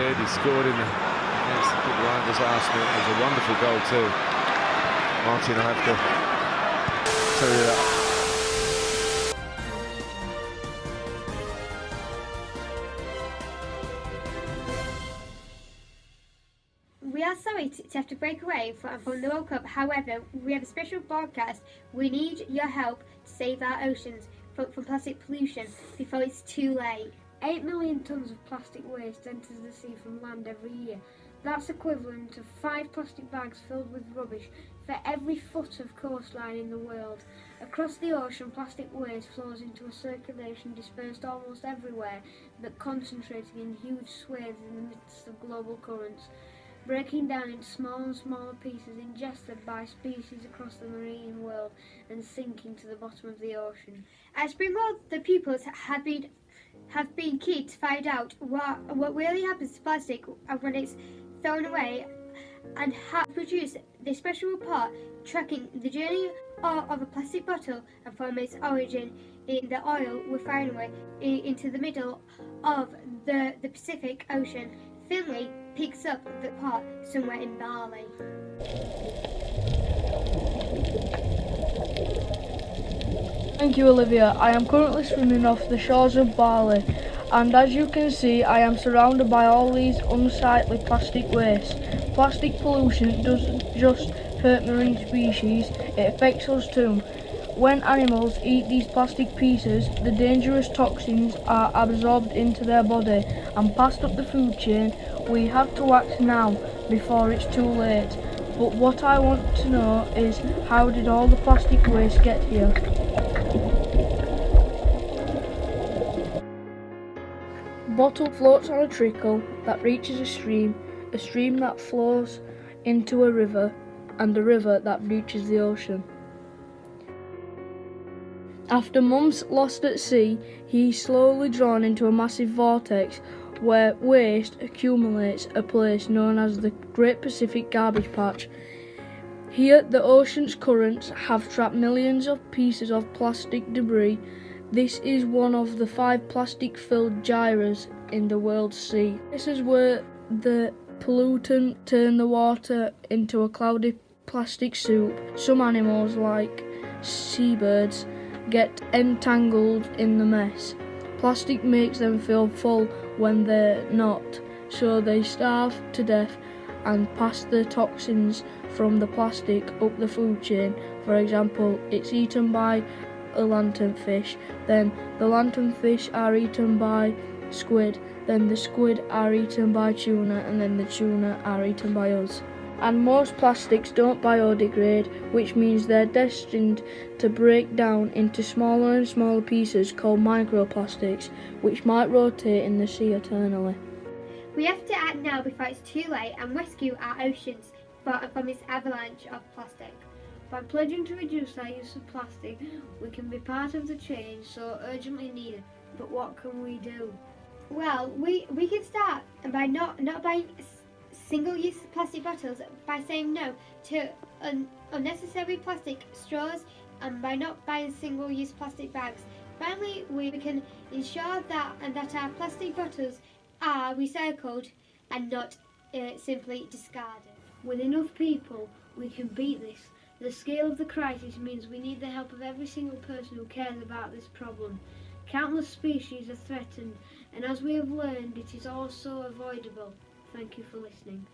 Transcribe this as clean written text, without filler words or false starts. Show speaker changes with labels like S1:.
S1: did. He scored against the good rivals Arsenal. It was a wonderful goal too. Martin, I have to tell you that.
S2: We are sorry to have to break away from the World Cup. However, we have a special broadcast. We need your help to save our oceans from plastic pollution before it's too late.
S3: 8 million tonnes of plastic waste enters the sea from land every year. That's equivalent to 5 plastic bags filled with rubbish for every foot of coastline in the world. Across the ocean, plastic waste flows into a circulation dispersed almost everywhere, but concentrating in huge swathes in the midst of global currents, breaking down into smaller and smaller pieces ingested by species across the marine world and sinking to the bottom of the ocean.
S2: At Springwell, the pupils have been keen to find out what really happens to plastic when it's thrown away, and have produced this special report tracking the journey of a plastic bottle and from its origin in the oil refinery into the middle of the Pacific Ocean. Finley picks up the part somewhere in Bali.
S4: Thank you, Olivia. I am currently swimming off the shores of Bali, and as you can see, I am surrounded by all these unsightly plastic waste. Plastic pollution doesn't just hurt marine species, it affects us too. When animals eat these plastic pieces, the dangerous toxins are absorbed into their body and passed up the food chain. We have to act now before it's too late. But what I want to know is, how did all the plastic waste get here? Bottle floats on a trickle that reaches a stream that flows into a river, and a river that reaches the ocean. After months lost at sea, he is slowly drawn into a massive vortex where waste accumulates, a place known as the Great Pacific Garbage Patch. Here, the ocean's currents have trapped millions of pieces of plastic debris. This is one of the 5 plastic-filled gyres in the world's sea. This is where the pollutant turn the water into a cloudy plastic soup. Some animals, like seabirds, get entangled in the mess. Plastic makes them feel full when they're not, so they starve to death and pass the toxins from the plastic up the food chain. For example, it's eaten by a lanternfish, then the lanternfish are eaten by squid, then the squid are eaten by tuna, and then the tuna are eaten by us. And most plastics don't biodegrade, which means they're destined to break down into smaller and smaller pieces called microplastics, which might rotate in the sea eternally.
S2: We have to act now before it's too late and rescue our oceans from this avalanche of plastic.
S3: By pledging to reduce our use of plastic, we can be part of the change so urgently needed. But what can we do?
S2: Well, we can start by not buying single-use plastic bottles, by saying no to unnecessary plastic straws, and by not buying single-use plastic bags. Finally, we can ensure that our plastic bottles are recycled and not simply discarded.
S3: With enough people, we can beat this. The scale of the crisis means we need the help of every single person who cares about this problem. Countless species are threatened, and as we have learned, it is also avoidable. Thank you for listening.